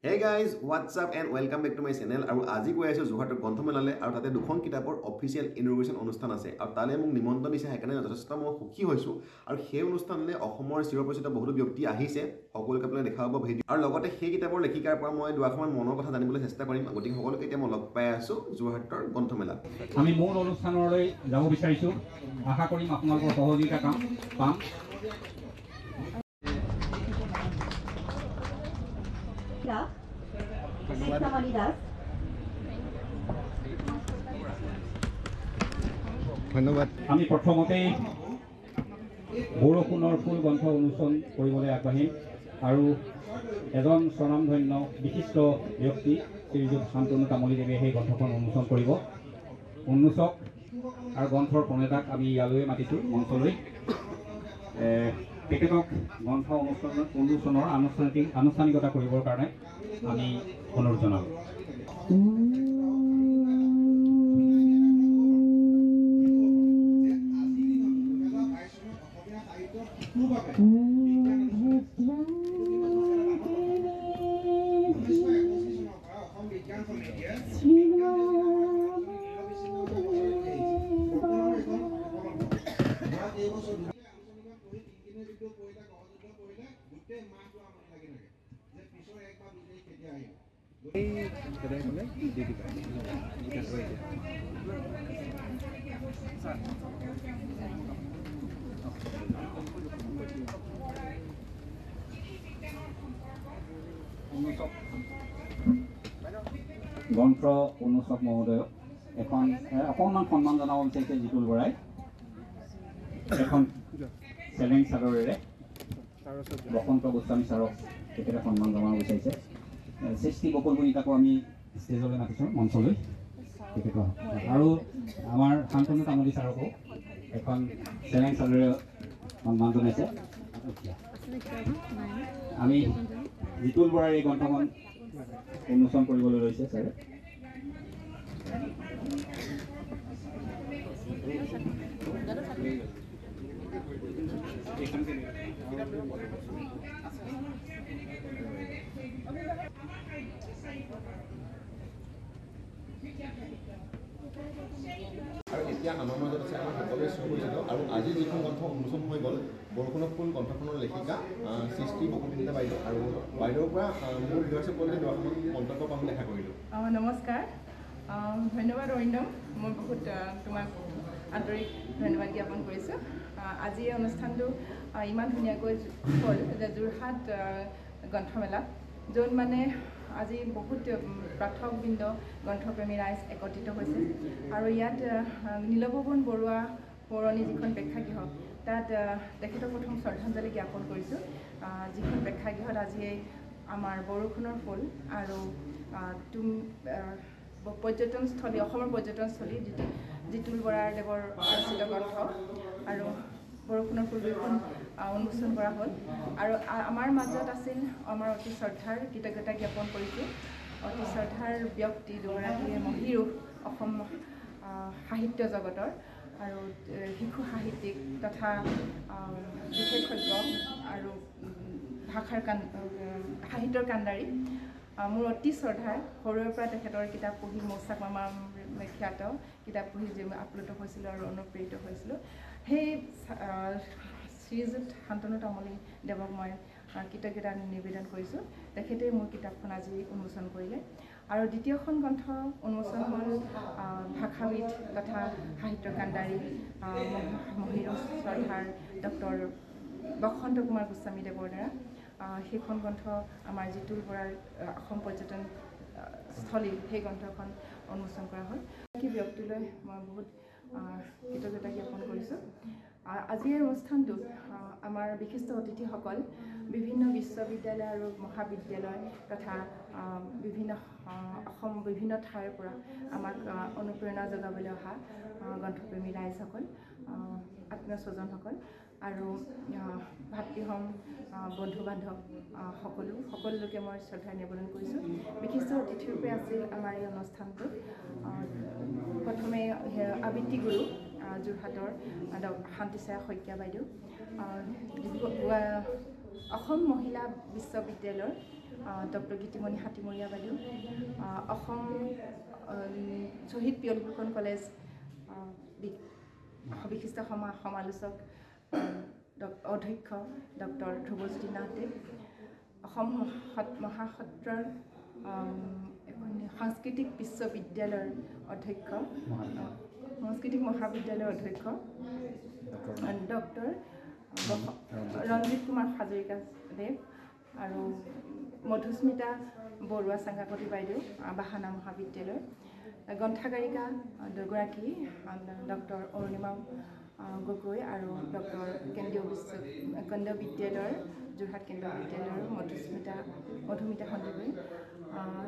Hey guys, what's up and welcome back to my channel. আৰু আজি গৈ আছো যোৰহাটৰ গ্ৰন্থমেলালৈ আৰু তাতে দুখন কিতাপৰ অফিচিয়েল ইনগ্ৰেশ্যন অনুষ্ঠান আছে আৰু তালে মোক নিমন্ত্ৰণ দিছে সেইকাৰণে যথেষ্ট মই সুখী হৈছো আৰু সেই অনুষ্ঠানলৈ অসমৰ চিৰপৰিচিত বহুতো ব্যক্তি আহিছে সকলোকে আপোনাক দেখাব ভিডিঅ' আৰু লগতে সেই কিতাপৰ লেখিকাৰ পৰা মই দুআষাৰমান মনৰ কথা জানিবলৈ চেষ্টা কৰিম গতিকে সকলোকে এতিয়া মই লগ পাই আছো যোৰহাটৰ গ্ৰন্থমেলাত আমি মূল অনুষ্ঠানলৈ যাব বিচাৰিছো আশা কৰিম আপোনালোকৰ সহযোগিতা পাম ধন্যবাদ আমি প্ৰথমতেই বৰষুণৰ ফুল গ্ৰন্থ উন্মোচন কৰিবলৈ আগবাঢ়িম আৰু এজন স্বনামধন্য বিশিষ্ট ব্যক্তি শ্ৰীযুত শান্তনু তামুলীদেৱে সেই গ্ৰন্থখন উন্মোচন কৰিব উন্মোচক আৰু গ্ৰন্থৰ প্ৰণেতাক আমি ইয়ালৈ মাতিছোঁ মঞ্চলৈ তেখেতক গ্ৰন্থ উন্মোচনৰ আনুষ্ঠানিকতা কৰিবৰ কাৰণে আমি অনুৰোধ জনালোঁ গ্ৰন্থ উন্মোচক মহোদয়ক এখন অকণমান সন্মান জনাব বিচাৰিছে জিতুল বৰাই এখন চেলেং চাদৰেৰে বসন্ত গোস্বামী ছাৰক তেখেতে সন্মান জনাব বিচাৰিছে সৃষ্টি বকুল বনিতাকো আমি ষ্টেজলৈ মাতিছোঁ মঞ্চলৈ তেখেতৰ আৰু আমাৰ শান্তনু তামুলী ছাৰকো এখন চেলেং চাদৰেৰে সন্মান জনাইছে আমি জিতুল বৰাৰ এই গ্ৰন্থখন উন্মোচন কৰিবলৈ লৈছে ছাৰে আৰু এতিয়া আমাৰ মাজত আছে আমাৰ সকলোৱে চিৰপৰিচিত আৰু আজি যিখন গ্ৰন্থ উন্মোচন হৈ গ'ল বৰষুণৰ ফুল গ্ৰন্থখনৰ লেখিকা সৃষ্টি বকুল বাইদেউ আৰু বাইদেউৰ পৰা মোৰ ভিডিঅ'ছে পঢ়িলে দুআষাৰমান মন্তব্য পাম দেখা কৰিলোঁ নমস্কাৰ ধন্যবাদ অৰিন্দম মই বহুত তোমাক আন্তৰিক ধন্যবাদ জ্ঞাপন কৰিছোঁ আজি এই অনুষ্ঠানটো ইমান ধুনীয়াকৈ হ'ল যে যোৰহাট গ্ৰন্থমেলা য'ত মানে আজি বহুত পাঠকবৃন্দ গ্ৰন্থপ্ৰেমী ৰাইজ একত্ৰিত হৈছে আৰু ইয়াত নীলভৱন বৰুৱা পুৰণি যিখন প্ৰেক্ষাগৃহ তাত তেখেতক প্ৰথম শ্ৰদ্ধাঞ্জলি জ্ঞাপন কৰিছোঁ যিখন প্ৰেক্ষাগৃহত আজি আমাৰ বৰষুণৰ ফুল আৰু পৰ্যটনস্থলী অসমৰ পৰ্যটনস্থলী জিতুল বৰাৰ দেৱৰ ৰচিত গ্ৰন্থ আৰু বৰষুণৰ ফুল দুখন উন্মোচন কৰা হ'ল আৰু আমাৰ মাজত আছিল আমাৰ অতি শ্ৰদ্ধাৰ কৃতজ্ঞতা জ্ঞাপন কৰিছোঁ অতি শ্ৰদ্ধাৰ ব্যক্তি দুগৰাকীয়ে মহিৰুহ অসম সাহিত্য জগতৰ আৰু শিশু সাহিত্যিক তথা বিশেষজ্ঞ আৰু ভাষাৰ সাহিত্যৰ কাণ্ডাৰী মোৰ অতি শ্ৰদ্ধাৰ সৰুৰে পৰা তেখেতৰ কিতাপ পঢ়ি মৌচাক মামা খ্যাত কিতাপ পঢ়ি যে আপ্লুত হৈছিলোঁ আৰু অনুপ্ৰেৰিত হৈছিলোঁ সেই শ্ৰীযুত শান্তনু তামুলী দেৱক মই কৃতজ্ঞতা নিবেদন কৰিছোঁ তেখেতে মোৰ কিতাপখন আজি উন্মোচন কৰিলে আৰু দ্বিতীয়খন গ্ৰন্থ উন্মোচন হ'ল ভাষাবিদ তথা সাহিত্য কাণ্ডাৰী মহিৰুহ শ্ৰদ্ধাৰ ডক্টৰ বসন্ত কুমাৰ গোস্বামী দেৱৰ দ্বাৰা সেইখন গ্ৰন্থ আমাৰ জিতুল বৰাৰ অসম পৰ্যটন স্থলী সেই গ্ৰন্থখন উন্মোচন কৰা হ'ল সেই ব্যক্তিলৈ মই বহুত কৃতজ্ঞতা জ্ঞাপন কৰিছোঁ আজিৰ অনুষ্ঠানটোত আমাৰ বিশিষ্ট অতিথিসকল বিভিন্ন বিশ্ববিদ্যালয় আৰু মহাবিদ্যালয় তথা বিভিন্ন ঠাইৰ পৰা আমাক অনুপ্ৰেৰণা যোগাবলৈ অহা গ্ৰন্থপ্ৰেমী ৰাইজসকল আত্মীয় স্বজনসকল আৰু ভাতৃহম বন্ধু বান্ধৱ সকলো লোকে মই শ্ৰদ্ধা নিবেদন কৰিছোঁ বিশিষ্ট অতিথিৰূপে আছিল আমাৰ এই অনুষ্ঠানটোত প্ৰথমে আবৃত্তি গুৰু যোৰহাটৰ শান্তিচায়া শইকীয়া বাইদেউ অসম মহিলা বিশ্ববিদ্যালয়ৰ ডক্টৰ গীতিমণি হাতীমৰীয়া বাইদেউ, অসম শ্বহীদ পিয়ল ফুকন কলেজ বিশিষ্ট সমালোচক অধ্যক্ষ ডক্টৰ ধ্ৰুৱজ্যোতি নাথদেৱ, অসম মহাসত্ৰৰ সাংস্কৃতিক বিশ্ববিদ্যালয়ৰ অধ্যক্ষ, সাংস্কৃতিক মহাবিদ্যালয়ৰ অধ্যক্ষ ডক্টৰ ৰঞ্জিত কুমাৰ হাজৰিকা দেৱ আৰু মধুস্মিতা বৰুৱা চাংগাকটি বাইদেউ, বাহানা মহাবিদ্যালয়, গ্ৰন্থাগাৰিকা দুগৰাকী ডক্টৰ অৰুণিমা গগৈ আৰু ডক্টৰ কেন্দ্ৰীয় বিদ্যালয়ৰ যোৰহাট কেন্দ্ৰীয় বিদ্যালয়ৰ মধুমিতা সন্দিকৈ।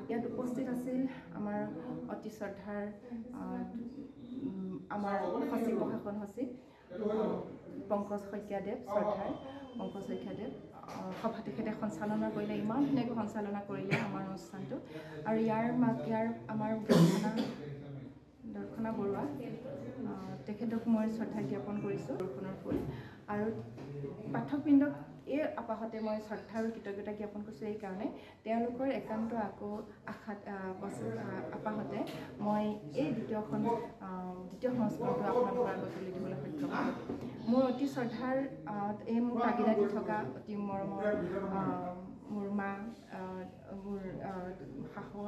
ইয়াত উপস্থিত আছিল আমাৰ অতি শ্ৰদ্ধাৰ আমাৰ সচিব প্ৰশাসন সচিব পংকজ শইকীয়াদেৱ, শ্ৰদ্ধাৰ পংকজ শইকীয়াদেৱ। সভা তেখেতে সঞ্চালনা কৰিলে, ইমান ধুনীয়াকৈ সঞ্চালনা কৰিলে আমাৰ অনুষ্ঠানটো। আৰু ইয়াৰ আমাৰ দৰ্শনা বৰুৱা, তেখেতক মই শ্ৰদ্ধা জ্ঞাপন কৰিছোঁ। বৰষুণৰ ফুল আৰু পাঠকবৃন্দক এই আপাহতে মই শ্ৰদ্ধা আৰু কৃতজ্ঞতা জ্ঞাপন কৰিছোঁ এইকাৰণে, তেওঁলোকৰ একান্ত আপাহতে মই এই দ্বিতীয় সংস্কৰণটো আপোনালোকৰ আগত তুলি দিবলৈ সক্ষম হ'লোঁ। মোৰ অতি শ্ৰদ্ধাৰ এই মোৰ তাগিদা দি থকা অতি মৰমৰ মোৰ মা, মোৰ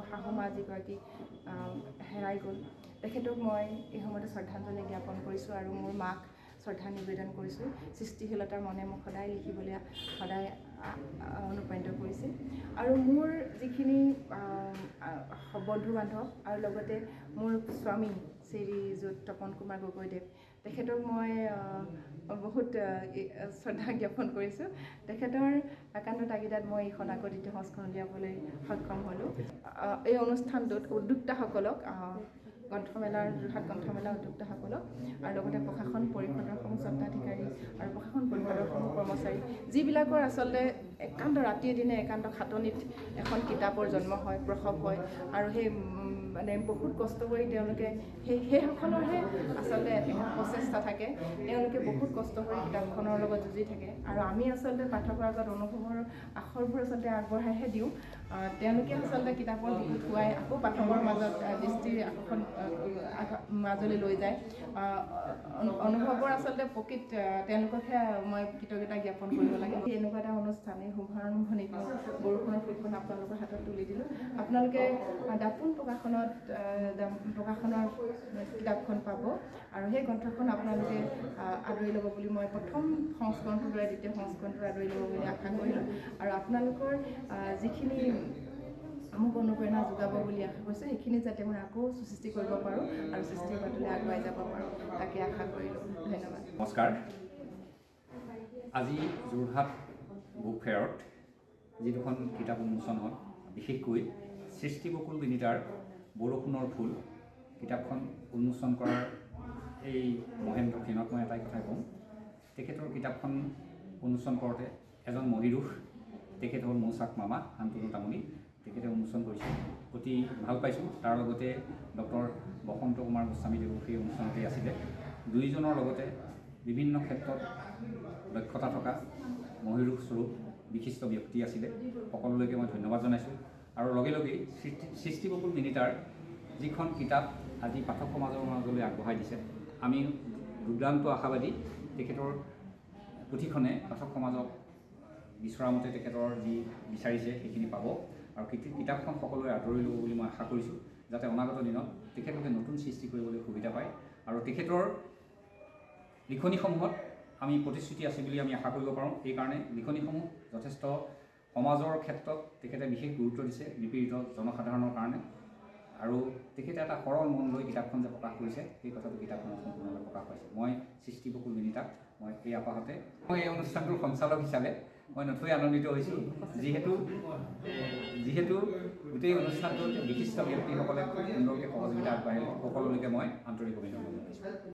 শাহু মা যিগৰাকী হেৰাই গ'ল, তেখেতক মই এই সময়তে শ্ৰদ্ধাঞ্জলি জ্ঞাপন কৰিছোঁ আৰু মোৰ মাক শ্ৰদ্ধা নিবেদন কৰিছোঁ। সৃষ্টিশীলতাৰ মনে মোক সদায় লিখিবলৈ সদায় অনুপ্ৰাণিত কৰিছে। আৰু মোৰ যিখিনি বন্ধু বান্ধৱ আৰু লগতে মোৰ স্বামী শ্ৰীযুত তপন কুমাৰ গগৈদেৱ, তেখেতক মই বহুত শ্ৰদ্ধা জ্ঞাপন কৰিছোঁ। তেখেতৰ একান্ত তাগিদাত মই এইখন আকৌ দ্বিতীয় সংস্কৰণ উলিয়াবলৈ সক্ষম হ'লোঁ। এই অনুষ্ঠানটোত উদ্যোক্তাসকলক, যোৰহাট গ্ৰন্থমেলাৰ উদ্যোক্তাসকলক আৰু লগতে প্ৰশাসন পৰিষদৰ সমূহ স্বত্বাধিকাৰী আৰু প্ৰশাসন পৰিষদৰ সমূহ কৰ্মচাৰী, যিবিলাকৰ আচলতে একান্ত ৰাতিয়ে দিনে একান্ত খাটনিত এখন কিতাপৰ জন্ম হয়, প্ৰসৱ হয়, আৰু সেই মানে বহুত কষ্ট কৰি তেওঁলোকে সেইসকলৰহে আচলতে এখন প্ৰচেষ্টা থাকে। তেওঁলোকে বহুত কষ্ট কৰি কিতাপখনৰ লগত যুঁজি থাকে আৰু আমি আচলতে পাঠকৰ আগত অনুভৱৰ আখৰবোৰ আচলতে আগবঢ়াইহে দিওঁ। তেওঁলোকে আচলতে কিতাপৰ বুকুত শুৱাই আকৌ পাঠকৰ মাজত দৃষ্টিৰ আকৰ্ষণ মাজলৈ লৈ যায়। অনুভৱৰ আচলতে প্ৰকৃত তেওঁলোককহে মই কৃতজ্ঞতা জ্ঞাপন কৰিব লাগে। এনেকুৱা এটা অনুষ্ঠানে শুভাৰম্ভণিক বৰষুণৰ ফুলখন আপোনালোকৰ হাতত তুলি দিলোঁ। আপোনালোকে দাপোন প্ৰকাশনৰ কিতাপখন পাব আৰু সেই গ্ৰন্থখন আপোনালোকে আদৰি ল'ব বুলি মই প্ৰথম সংস্কৰণটোৰ দৰে দ্বিতীয় সংস্কৰণটো আদৰি ল'ব বুলি আশা কৰিলোঁ। আৰু আপোনালোকৰ যিখিনি মোক অনুপ্ৰেৰণা যোগাব বুলি আশা কৰিছোঁ, সেইখিনি যাতে মই আকৌ সৃষ্টি কৰিব পাৰোঁ আৰু সৃষ্টিৰ বাটলৈ আগুৱাই যাব পাৰোঁ, তাকে আশা কৰিলোঁ। ধন্যবাদ। নমস্কাৰ। আজি যোৰহাট বুক ফেয়াৰত যি দুখন কিতাপ উন্মোচন হ'ল, বিশেষকৈ সৃষ্টিবকুল বিনীতাৰ বৰষুণৰ ফুল কিতাপখন উন্মোচন কৰাৰ এই মহেন্দ্ৰ ক্ষণত মই এটাই কথা কওঁ, তেখেতৰ কিতাপখন উন্মোচন কৰোঁতে এজন মহিৰুষ, তেখেত হ'ল মৌচাক মামা শান্তনু তামুলী, তেখেতে উন্মোচন কৰিছে, অতি ভাল পাইছোঁ। তাৰ লগতে ডক্টৰ বসন্ত কুমাৰ গোস্বামীদেৱো সেই অনুষ্ঠানতেই আছিলে। দুয়োজনৰ লগতে বিভিন্ন ক্ষেত্ৰত দক্ষতা থকা মহিৰুষ স্বৰূপ বিশিষ্ট ব্যক্তি আছিলে। সকলোলৈকে মই ধন্যবাদ জনাইছোঁ। আৰু লগে লগেই সৃষ্টিবকুল বিনীতাৰ যিখন কিতাপ আজি পাঠক সমাজৰ মাজলৈ আগবঢ়াই দিছে, আমি দুৰ্দান্ত আশাবাদী তেখেতৰ পুথিখনে পাঠক সমাজক বিচৰা মতে তেখেতৰ যি বিচাৰিছে সেইখিনি পাব আৰু কিতাপখন সকলোৱে আদৰি ল'ব বুলি মই আশা কৰিছোঁ, যাতে অনাগত দিনত তেখেতলোকে নতুন সৃষ্টি কৰিবলৈ সুবিধা পায়। আৰু তেখেতৰ লিখনিসমূহত আমি প্ৰতিশ্ৰুতি আছে বুলি আমি আশা কৰিব পাৰোঁ। এইকাৰণে লিখনিসমূহ যথেষ্ট সমাজৰ ক্ষেত্ৰত তেখেতে বিশেষ গুৰুত্ব দিছে, নিপীড়িত জনসাধাৰণৰ কাৰণে। আৰু তেখেতে এটা সৰল মন লৈ কিতাপখন যে প্ৰকাশ কৰিছে, সেই কথাটো কিতাপখনত সম্পূৰ্ণভাৱে প্ৰকাশ পাইছে। মই সৃষ্টিবকুল বিনীতাক মই এই আপাহতে মই এই অনুষ্ঠানটোৰ সঞ্চালক হিচাপে মই নথৈ আনন্দিত হৈছোঁ, যিহেতু গোটেই অনুষ্ঠানটোত বিশিষ্ট ব্যক্তিসকলে সুন্দৰকৈ সহযোগিতা আগবাঢ়িলে। সকলোলৈকে মই আন্তৰিক অভিনন্দন জনাইছোঁ।